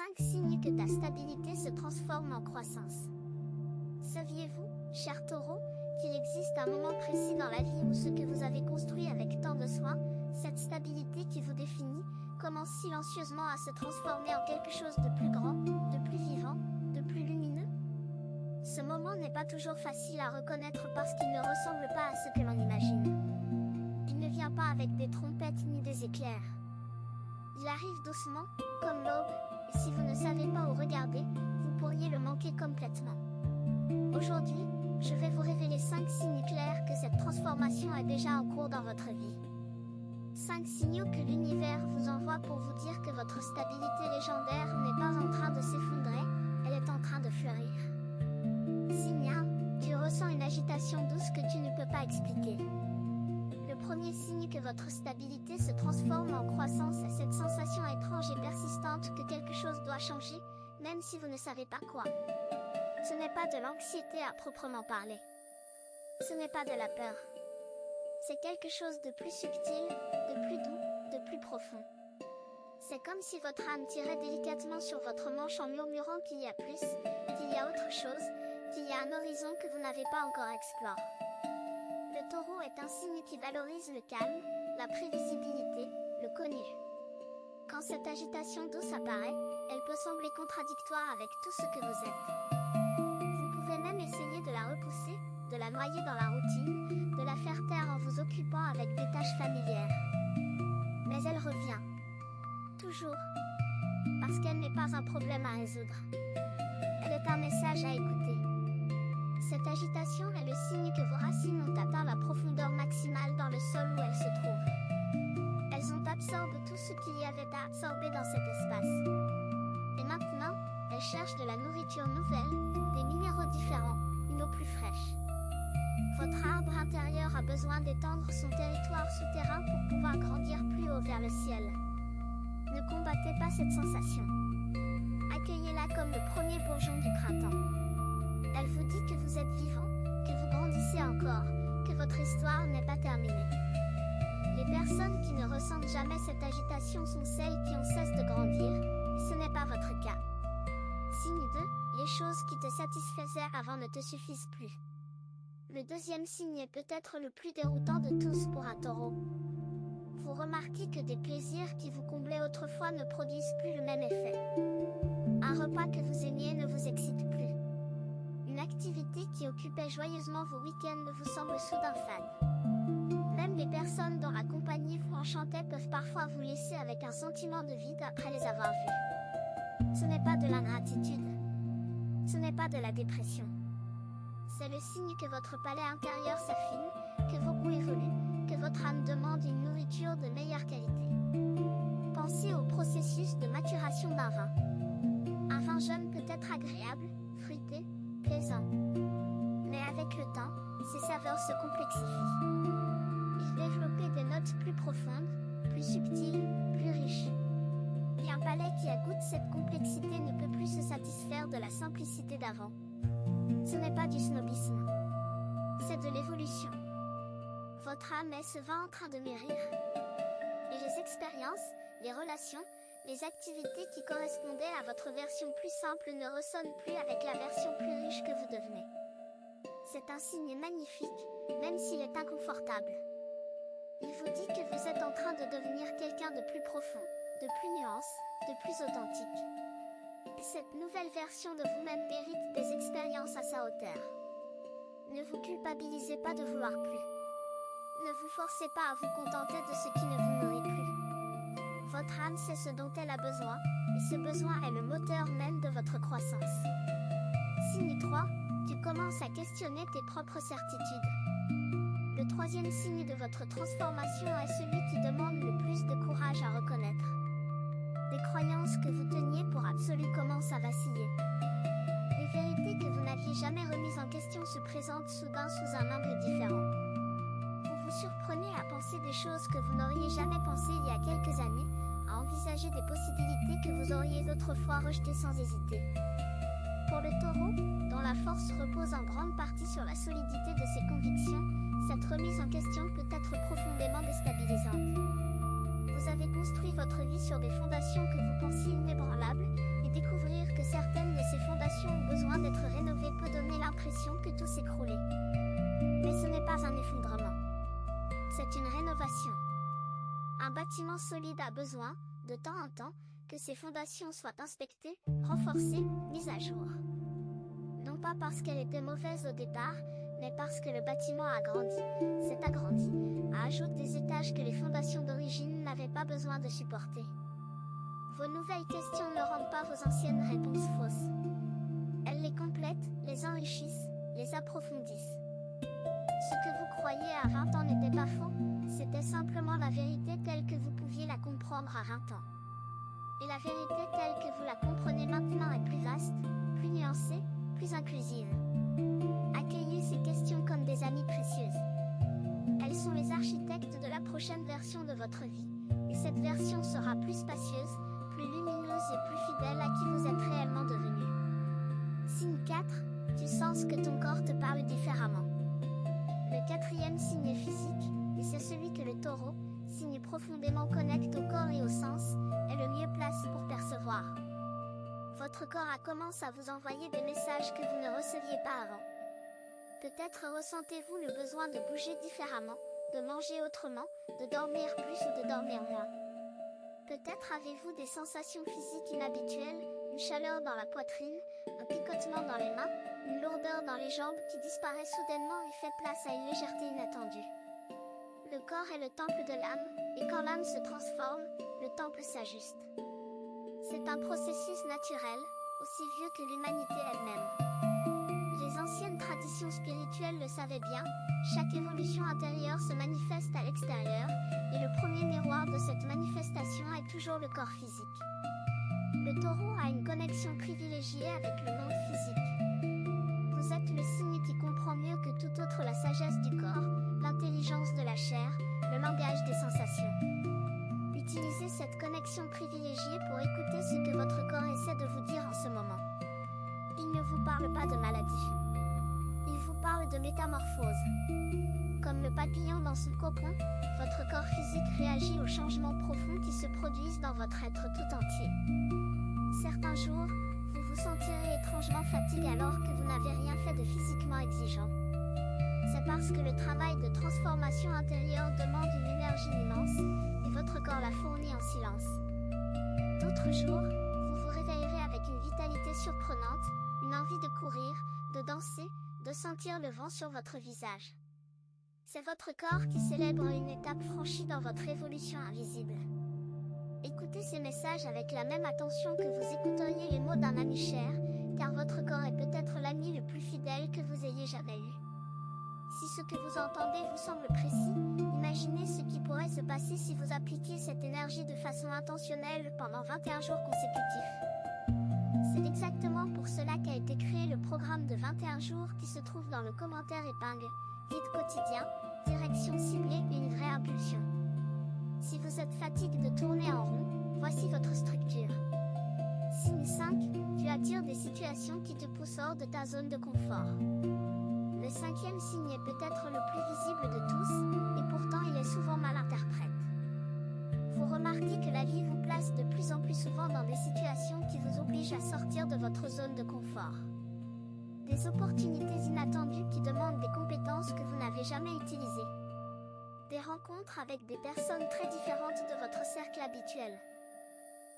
5 signes que ta stabilité se transforme en croissance. Saviez-vous, cher Taureau, qu'il existe un moment précis dans la vie où ce que vous avez construit avec tant de soin, cette stabilité qui vous définit, commence silencieusement à se transformer en quelque chose de plus grand, de plus vivant, de plus lumineux? Ce moment n'est pas toujours facile à reconnaître parce qu'il ne ressemble pas à ce que l'on imagine. Il ne vient pas avec des trompettes ni des éclairs. Il arrive doucement, comme l'aube, et si vous ne savez pas où regarder, vous pourriez le manquer complètement. Aujourd'hui, je vais vous révéler 5 signes clairs que cette transformation est déjà en cours dans votre vie. 5 signaux que l'univers vous envoie pour vous dire que votre stabilité légendaire n'est pas en train de s'effondrer, elle est en train de fleurir. Signe 1, tu ressens une agitation douce que tu ne peux pas expliquer. Le premier signe que votre stabilité se transforme en croissance est cette sensation étrange et persistante que quelque chose doit changer, même si vous ne savez pas quoi. Ce n'est pas de l'anxiété à proprement parler. Ce n'est pas de la peur. C'est quelque chose de plus subtil, de plus doux, de plus profond. C'est comme si votre âme tirait délicatement sur votre manche en murmurant qu'il y a plus, qu'il y a autre chose, qu'il y a un horizon que vous n'avez pas encore exploré. Le taureau est un signe qui valorise le calme, la prévisibilité, le connu. Quand cette agitation douce apparaît, elle peut sembler contradictoire avec tout ce que vous êtes. Vous pouvez même essayer de la repousser, de la noyer dans la routine, de la faire taire en vous occupant avec des tâches familières. Mais elle revient. Toujours. Parce qu'elle n'est pas un problème à résoudre. Elle est un message à écouter. Cette agitation est le signe que vos racines ont atteint la profondeur maximale dans le sol où elles se trouvent. Elles ont absorbé tout ce qu'il y avait à absorber dans cet espace. Et maintenant, elles cherchent de la nourriture nouvelle, des minéraux différents, une eau plus fraîche. Votre arbre intérieur a besoin d'étendre son territoire souterrain pour pouvoir grandir plus haut vers le ciel. Ne combattez pas cette sensation. Accueillez-la comme le premier bourgeon du printemps. Elle vous dit que vous êtes vivant, que vous grandissez encore, que votre histoire n'est pas terminée. Les personnes qui ne ressentent jamais cette agitation sont celles qui ont cessé de grandir, et ce n'est pas votre cas. Signe 2, les choses qui te satisfaisaient avant ne te suffisent plus. Le deuxième signe est peut-être le plus déroutant de tous pour un taureau. Vous remarquez que des plaisirs qui vous comblaient autrefois ne produisent plus le même effet. Un repas que vous aimiez ne vous excite plus. Une activité qui occupait joyeusement vos week-ends vous semble soudain fade. Même les personnes dont la compagnie vous enchantait peuvent parfois vous laisser avec un sentiment de vide après les avoir vus. Ce n'est pas de l'ingratitude. Ce n'est pas de la dépression. C'est le signe que votre palais intérieur s'affine, que vos goûts évoluent, que votre âme demande une nourriture de meilleure qualité. Pensez au processus de maturation d'un vin. Un vin jeune peut être agréable, fruité, plaisant. Mais avec le temps, ses saveurs se complexifient. Il développe des notes plus profondes, plus subtiles, plus riches. Et un palais qui goûte cette complexité ne peut plus se satisfaire de la simplicité d'avant. Ce n'est pas du snobisme. C'est de l'évolution. Votre âme est ce vin en train de mûrir. Et les expériences, les relations, les activités qui correspondaient à votre version plus simple ne ressonnent plus avec la version plus riche que vous devenez. C'est un signe magnifique, même s'il est inconfortable. Il vous dit que vous êtes en train de devenir quelqu'un de plus profond, de plus nuancé, de plus authentique. Et cette nouvelle version de vous-même mérite des expériences à sa hauteur. Ne vous culpabilisez pas de vouloir plus. Ne vous forcez pas à vous contenter de ce qui ne vous nourrit plus. Votre âme sait ce dont elle a besoin, et ce besoin est le moteur même de votre croissance. Signe 3, tu commences à questionner tes propres certitudes. Le troisième signe de votre transformation est celui qui demande le plus de courage à reconnaître. Des croyances que vous teniez pour absolues commencent à vaciller. Les vérités que vous n'aviez jamais remises en question se présentent soudain sous un angle différent. Vous vous surprenez à penser des choses que vous n'auriez jamais pensées il y a quelques années, à envisager des possibilités que vous auriez autrefois rejetées sans hésiter. Pour le taureau, dont la force repose en grande partie sur la solidité de ses convictions, cette remise en question peut être profondément déstabilisante. Vous avez construit votre vie sur des fondations que vous pensiez inébranlables, et bâtiment solide a besoin, de temps en temps, que ses fondations soient inspectées, renforcées, mises à jour. Non pas parce qu'elle était mauvaise au départ, mais parce que le bâtiment a grandi, s'est agrandi, ajoute des étages que les fondations d'origine n'avaient pas besoin de supporter. Vos nouvelles questions ne rendent pas vos anciennes réponses fausses. Elles les complètent, les enrichissent, les approfondissent. Ce que vous croyiez à 20 ans n'était pas faux, c'était simplement la vérité telle que vous pouviez la comprendre à 20 ans. Et la vérité telle que vous la comprenez maintenant est plus vaste, plus nuancée, plus inclusive. Accueillez ces questions comme des amies précieuses. Elles sont les architectes de la prochaine version de votre vie, et cette version sera plus spacieuse, plus lumineuse et plus fidèle à qui vous êtes réellement devenu. Signe 4, tu sens que ton corps te parle différemment. Le quatrième signe est physique, et c'est celui que le taureau, signe profondément connecte au corps et au sens, est le mieux placé pour percevoir. Votre corps commence à vous envoyer des messages que vous ne receviez pas avant. Peut-être ressentez-vous le besoin de bouger différemment, de manger autrement, de dormir plus ou de dormir moins. Peut-être avez-vous des sensations physiques inhabituelles, une chaleur dans la poitrine, un picotement dans les mains, une lourdeur dans les jambes qui disparaît soudainement et fait place à une légèreté inattendue. Le corps est le temple de l'âme, et quand l'âme se transforme, le temple s'ajuste. C'est un processus naturel, aussi vieux que l'humanité elle-même. Les anciennes traditions spirituelles le savaient bien, chaque évolution intérieure se manifeste à l'extérieur, et le premier miroir de cette manifestation est toujours le corps physique. Le taureau a une connexion privilégiée avec le monde physique. Vous êtes le signe qui comprend mieux que tout autre la sagesse du corps, l'intelligence de la chair, le langage des sensations. Utilisez cette connexion privilégiée pour écouter ce que votre corps essaie de vous dire en ce moment. Il ne vous parle pas de maladie. Il vous parle de métamorphose. Comme le papillon dans son cocon, votre corps physique réagit aux changements profonds qui se produisent dans votre être tout entier. Certains jours, vous vous sentirez étrangement fatigué alors que vous n'avez rien fait de physiquement exigeant. C'est parce que le travail de transformation intérieure demande une énergie immense, et votre corps la fournit en silence. D'autres jours, vous vous réveillerez avec une vitalité surprenante, une envie de courir, de danser, de sentir le vent sur votre visage. C'est votre corps qui célèbre une étape franchie dans votre évolution invisible. Écoutez ces messages avec la même attention que vous écouteriez les mots d'un ami cher, car votre corps est peut-être l'ami le plus fidèle que vous ayez jamais eu. Si ce que vous entendez vous semble précis, imaginez ce qui pourrait se passer si vous appliquiez cette énergie de façon intentionnelle pendant 21 jours consécutifs. C'est exactement pour cela qu'a été créé le programme de 21 jours qui se trouve dans le commentaire épingle. Vide quotidien, direction ciblée, une vraie impulsion. Si vous êtes fatigué de tourner en rond, voici votre structure. Signe 5, tu attires des situations qui te poussent hors de ta zone de confort. Le cinquième signe est peut-être le plus visible de tous, et pourtant il est souvent mal interprète. Vous remarquez que la vie vous place de plus en plus souvent dans des situations qui vous obligent à sortir de votre zone de confort. Des opportunités inattendues qui demandent des compétences que vous n'avez jamais utilisées. Des rencontres avec des personnes très différentes de votre cercle habituel.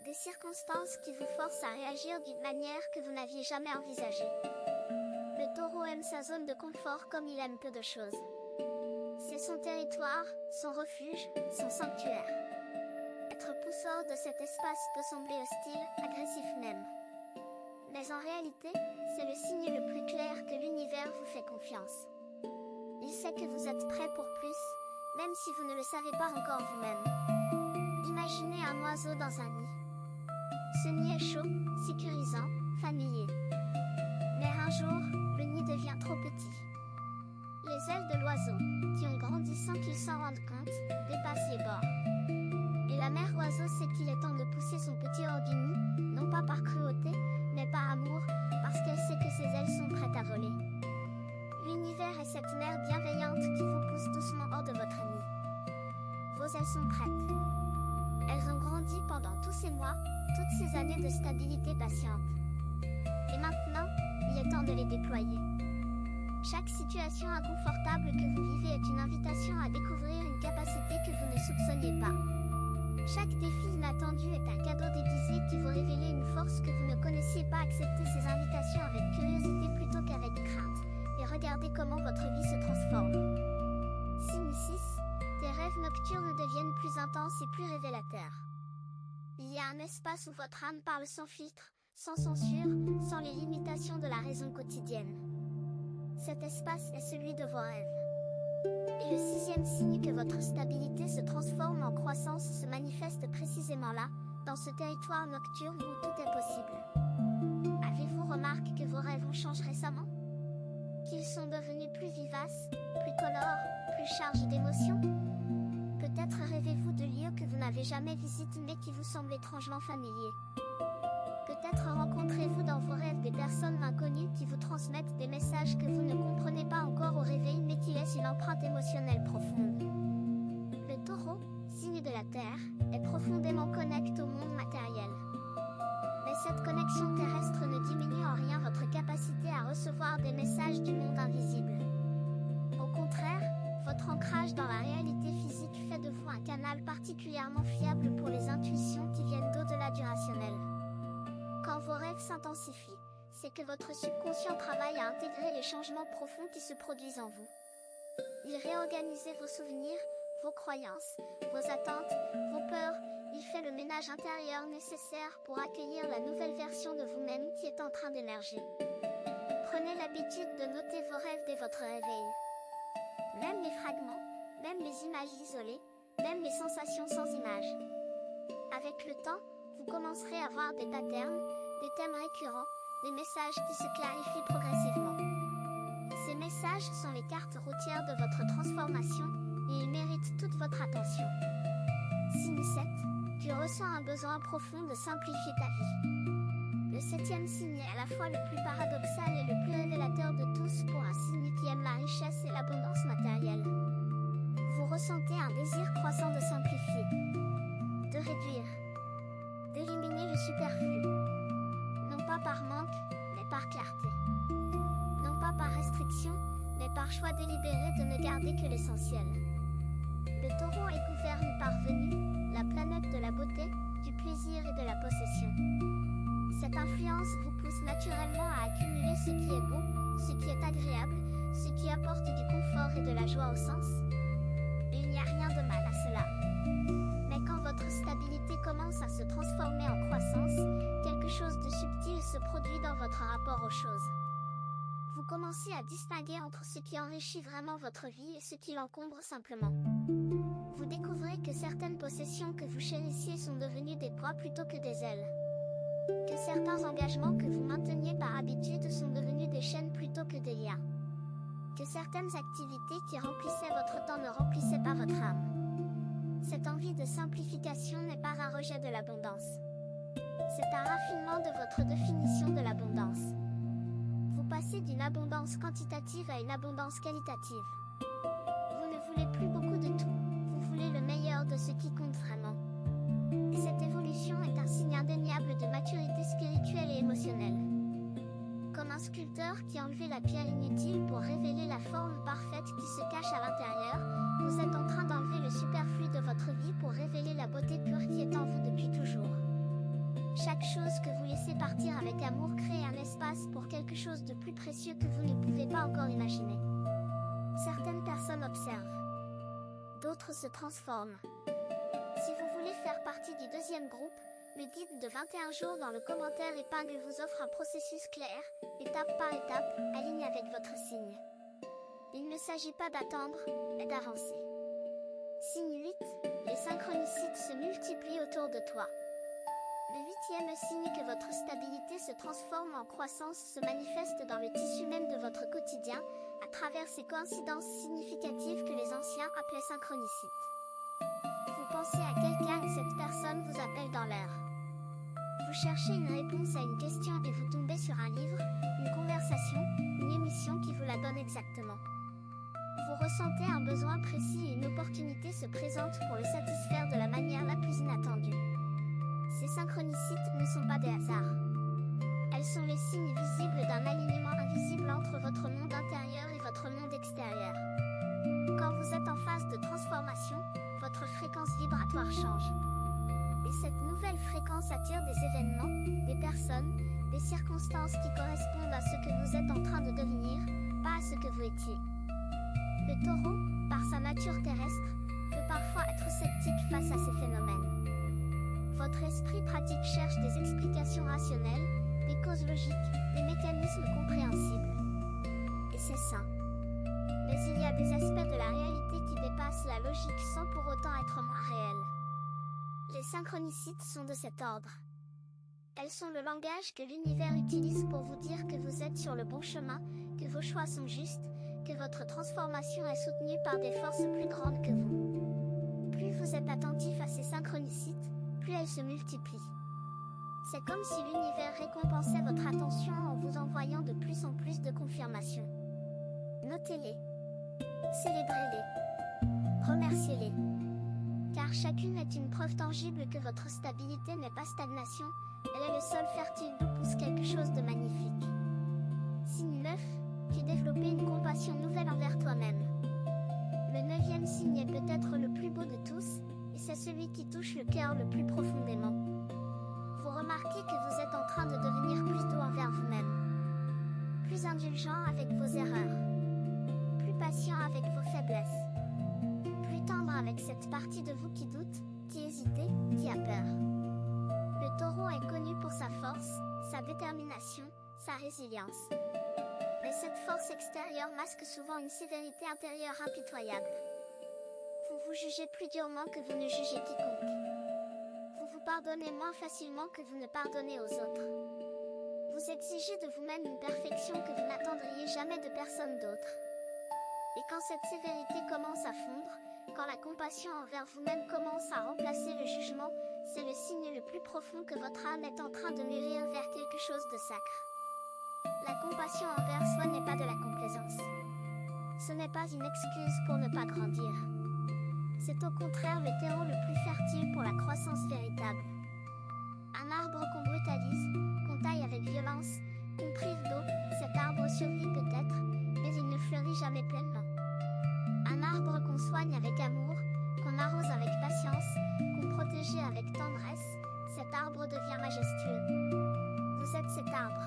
Des circonstances qui vous forcent à réagir d'une manière que vous n'aviez jamais envisagée. Le taureau aime sa zone de confort comme il aime peu de choses. C'est son territoire, son refuge, son sanctuaire. Être poussé hors de cet espace peut sembler hostile, agressif même. Mais en réalité, c'est le signe le plus clair que l'univers vous fait confiance. Il sait que vous êtes prêt pour plus, même si vous ne le savez pas encore vous-même. Imaginez un oiseau dans un nid. Ce nid est chaud, sécurisant, familier. Mais un jour, le nid devient trop petit. Les ailes de l'oiseau, qui ont grandi sans qu'il s'en rende compte, dépassent les bords. Et la mère oiseau sait qu'il est temps de pousser son petit hors du nid, non pas par cruauté, mais par amour, parce qu'elle sait que ses ailes sont prêtes à voler. L'univers est cette mère bienveillante qui vous pousse doucement hors de votre nid. Vos ailes sont prêtes. Elles ont grandi pendant tous ces mois, toutes ces années de stabilité patiente. Et maintenant, il est temps de les déployer. Chaque situation inconfortable que vous vivez est une invitation à découvrir une capacité que vous ne soupçonniez pas. Chaque défi inattendu est un cadeau déguisé qui vous révèle une force que vous ne connaissiez pas. Acceptez ces invitations avec curiosité plutôt qu'avec crainte, et regardez comment votre vie se transforme. Signe 6. Tes rêves nocturnes deviennent plus intenses et plus révélateurs. Il y a un espace où votre âme parle sans filtre, sans censure, sans les limitations de la raison quotidienne. Cet espace est celui de vos rêves. Et le 6e signe que votre stabilité se transforme en croissance se manifeste précisément là, dans ce territoire nocturne où tout est possible. Avez-vous remarqué que vos rêves ont changé récemment? Qu'ils sont devenus plus vivaces, plus colores, plus chargés d'émotions? Peut-être rêvez-vous de lieux que vous n'avez jamais visités mais qui vous semblent étrangement familiers. Peut-être rencontrez-vous dans vos rêves des personnes inconnues qui vous transmettent des messages que vous ne comprenez pas encore au réveil mais qui laissent une empreinte émotionnelle profonde. Le Taureau, signe de la Terre, est profondément connecté au monde matériel. Mais cette connexion terrestre ne diminue en rien votre capacité à recevoir des messages du monde invisible. Au contraire, votre ancrage dans la réalité physique fait de vous un canal particulièrement fiable pour les intuitions qui viennent d'au-delà du rationnel. Quand vos rêves s'intensifient, c'est que votre subconscient travaille à intégrer les changements profonds qui se produisent en vous. Il réorganise vos souvenirs, vos croyances, vos attentes, vos peurs. Il fait le ménage intérieur nécessaire pour accueillir la nouvelle version de vous-même qui est en train d'émerger. Prenez l'habitude de noter vos rêves dès votre réveil. Même les fragments, même les images isolées, même les sensations sans images. Avec le temps, vous commencerez à voir des patterns, des thèmes récurrents, des messages qui se clarifient progressivement. Ces messages sont les cartes routières de votre transformation, et ils méritent toute votre attention. Signe 7. Tu ressens un besoin profond de simplifier ta vie. Le 7e signe est à la fois le plus paradoxal et le plus révélateur de tous pour un signe qui aime la richesse et l'abondance matérielle. Vous ressentez un désir croissant de simplifier, de réduire, d'éliminer le superflu. Non pas par manque, mais par clarté. Non pas par restriction, mais par choix délibéré de ne garder que l'essentiel. Le Taureau est gouverné par Vénus, la planète de la beauté, du plaisir et de la possession. Cette influence vous pousse naturellement à accumuler ce qui est beau, ce qui est agréable, ce qui apporte du confort et de la joie au sens. Et il n'y a rien de mal à cela. Mais quand votre stabilité commence à se transformer en croissance, quelque chose de subtil se produit dans votre rapport aux choses. Vous commencez à distinguer entre ce qui enrichit vraiment votre vie et ce qui l'encombre simplement. Vous découvrez que certaines possessions que vous chérissiez sont devenues des poids plutôt que des ailes. Que certains engagements que vous mainteniez par habitude sont devenus des chaînes plutôt que des liens. Que certaines activités qui remplissaient votre temps ne remplissaient pas votre âme. Cette envie de simplification n'est pas un rejet de l'abondance. C'est un raffinement de votre définition de l'abondance. Vous passez d'une abondance quantitative à une abondance qualitative. Vous ne voulez plus beaucoup de tout, vous voulez le meilleur de ce qui compte vraiment. Et cette évolution est un signe indéniable de maturité spirituelle et émotionnelle. Comme un sculpteur qui enlevait la pierre inutile pour révéler la forme parfaite qui se cache à l'intérieur, vous êtes en train d'enlever le superflu de votre vie pour révéler la beauté pure qui est en vous depuis toujours. Chaque chose que vous laissez partir avec amour crée un espace pour quelque chose de plus précieux que vous ne pouvez pas encore imaginer. Certaines personnes observent. D'autres se transforment. Si vous voulez faire partie du deuxième groupe, le guide de 21 jours dans le commentaire épingle vous offre un processus clair, étape par étape, aligné avec votre signe. Il ne s'agit pas d'attendre, mais d'avancer. Signe 8, les synchronicités se multiplient autour de toi. Le 8e signe que votre stabilité se transforme en croissance se manifeste dans le tissu même de votre quotidien, à travers ces coïncidences significatives que les anciens appelaient synchronicités. Vous pensez à quelqu'un et cette personne vous appelle dans l'air. Vous cherchez une réponse à une question et vous tombez sur un livre, une conversation, une émission qui vous la donne exactement. Vous ressentez un besoin précis et une opportunité se présente pour le satisfaire de la manière la plus inattendue. Ces synchronicités ne sont pas des hasards. Elles sont les signes visibles d'un alignement invisible entre votre monde intérieur et votre monde extérieur. Quand vous êtes en phase de transformation, votre fréquence vibratoire change. vous êtes en train de devenir, pas à ce que vous étiez. Le taureau, par sa nature terrestre, peut parfois être sceptique face à ces phénomènes. Votre esprit pratique cherche des explications rationnelles, des causes logiques, des mécanismes compréhensibles. Et c'est sain. Mais il y a des aspects de la réalité qui dépassent la logique sans pour autant être moins réels. Les synchronicités sont de cet ordre. Elles sont le langage que l'univers utilise pour vous dire que vous êtes sur le bon chemin, que vos choix sont justes, que votre transformation est soutenue par des forces plus grandes que vous. Plus vous êtes attentif à ces synchronicités, plus elles se multiplient. C'est comme si l'univers récompensait votre attention en vous envoyant de plus en plus de confirmations. Notez-les. Célébrez-les. Remerciez-les. Car chacune est une preuve tangible que votre stabilité n'est pas stagnation, elle est le sol fertile d'où pousse quelque chose de magnifique. Signe 9, tu développes une compassion nouvelle envers toi-même. Le 9e signe est peut-être le plus beau de tous, et c'est celui qui touche le cœur le plus profondément. Vous remarquez que vous êtes en train de devenir plus doux envers vous-même. Plus indulgent avec vos erreurs. Plus patient avec vos faiblesses. Plus tendre avec cette partie de vous qui doute, qui hésite, qui a peur. Le taureau est connu pour sa force, sa détermination, sa résilience. Mais cette force extérieure masque souvent une sévérité intérieure impitoyable. Vous vous jugez plus durement que vous ne jugez quiconque. Vous vous pardonnez moins facilement que vous ne pardonnez aux autres. Vous exigez de vous-même une perfection que vous n'attendriez jamais de personne d'autre. Et quand cette sévérité commence à fondre, quand la compassion envers vous-même commence à remplacer le jugement, c'est le signe le plus profond que votre âme est en train de mûrir vers quelque chose de sacre. La compassion envers soi n'est pas de la complaisance. Ce n'est pas une excuse pour ne pas grandir. C'est au contraire le terreau le plus fertile pour la croissance véritable. Un arbre qu'on brutalise, qu'on taille avec violence, qu'on prive d'eau, cet arbre survit peut-être, mais il ne fleurit jamais pleinement. Un arbre qu'on soigne avec amour, qu'on arrose avec patience, qu'on protège avec tendresse, cet arbre devient majestueux. Vous êtes cet arbre.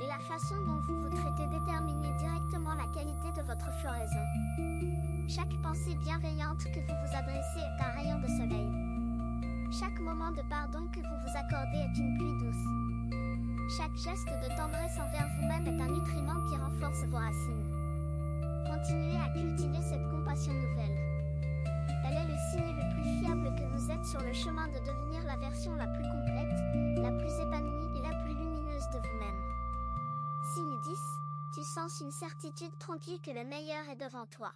Et la façon dont vous vous traitez détermine directement la qualité de votre floraison. Chaque pensée bienveillante que vous vous adressez est un rayon de soleil. Chaque moment de pardon que vous vous accordez est une pluie douce. Chaque geste de tendresse envers vous-même est un nutriment qui renforce vos racines. Continuez à cultiver cette compassion nouvelle. Elle est le signe le plus fiable que vous êtes sur le chemin de devenir la version la plus complète, la plus épanouie et la plus lumineuse de vous-même. Signe 10, tu sens une certitude tranquille que le meilleur est devant toi.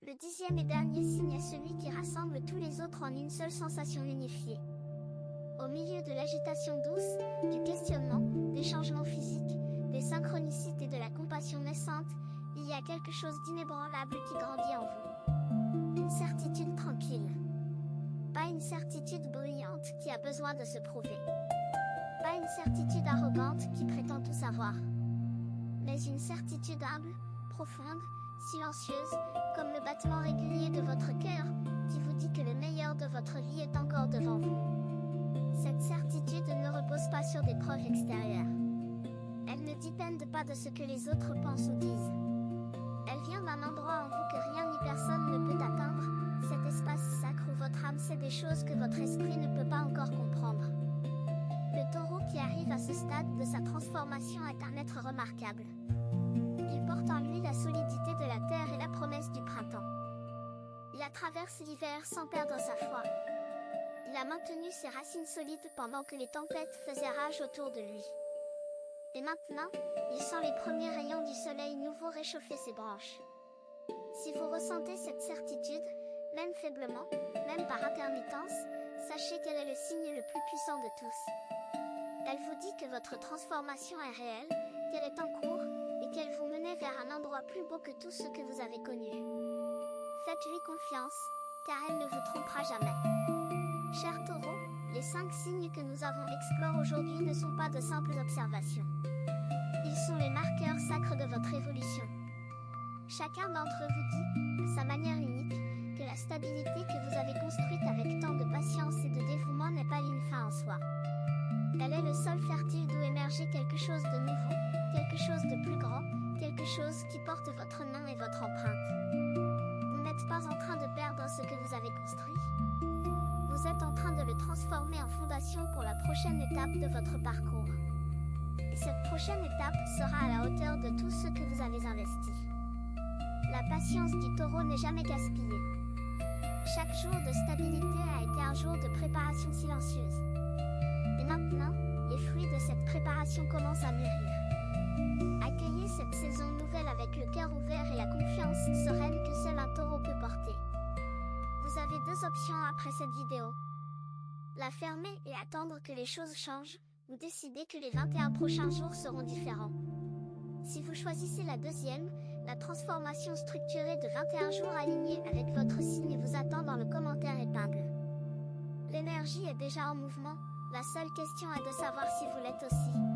Le 10e et dernier signe est celui qui rassemble tous les autres en une seule sensation unifiée. Au milieu de l'agitation douce, du questionnement, des changements physiques, des synchronicités et de la compassion naissante, il y a quelque chose d'inébranlable qui grandit en vous. Une certitude tranquille. Pas une certitude bruyante qui a besoin de se prouver. Pas une certitude arrogante qui prétend tout savoir. Mais une certitude humble, profonde, silencieuse, comme le battement régulier de votre cœur, qui vous dit que le meilleur de votre vie est encore devant vous. Cette certitude ne repose pas sur des preuves extérieures. Elle ne dépend pas de ce que les autres pensent ou disent. Elle vient d'un endroit en vous que rien ni personne ne peut atteindre, cet espace sacre où votre âme sait des choses que votre esprit ne peut pas encore comprendre. Le taureau qui arrive à ce stade de sa transformation est un être remarquable. Il porte en lui la solidité de la terre et la promesse du printemps. Il a traversé l'hiver sans perdre sa foi. Il a maintenu ses racines solides pendant que les tempêtes faisaient rage autour de lui. Et maintenant, il sent les premiers rayons du soleil nouveau réchauffer ses branches. Si vous ressentez cette certitude, même faiblement, même par intermittence, sachez qu'elle est le signe le plus puissant de tous. Elle vous dit que votre transformation est réelle, qu'elle est en cours, et qu'elle vous menait vers un endroit plus beau que tout ce que vous avez connu. Faites-lui confiance, car elle ne vous trompera jamais. Cher Taureau, les 5 signes que nous avons explorés aujourd'hui ne sont pas de simples observations. Ils sont les marqueurs sacres de votre évolution. Chacun d'entre vous dit, de sa manière unique, que la stabilité que vous avez construite avec tant de patience et de dévouement n'est pas une fin en soi. Elle est le sol fertile d'où émergeait quelque chose de nouveau, quelque chose de plus grand, quelque chose qui porte votre nom et votre empreinte. Vous n'êtes pas en train de perdre ce que vous avez construit. Vous êtes en train de le transformer en fondation pour la prochaine étape de votre parcours. Et cette prochaine étape sera à la hauteur de tout ce que vous avez investi. La patience du taureau n'est jamais gaspillée. Chaque jour de stabilité a été un jour de préparation silencieuse. Et maintenant, les fruits de cette préparation commencent à mûrir. Accueillez cette saison nouvelle avec le cœur ouvert et la confiance sereine que seul un taureau peut porter. Vous avez deux options après cette vidéo. La fermer et attendre que les choses changent, ou décider que les 21 prochains jours seront différents. Si vous choisissez la deuxième, la transformation structurée de 21 jours alignés avec votre signe vous attend dans le commentaire épingle. L'énergie est déjà en mouvement, la seule question est de savoir si vous l'êtes aussi.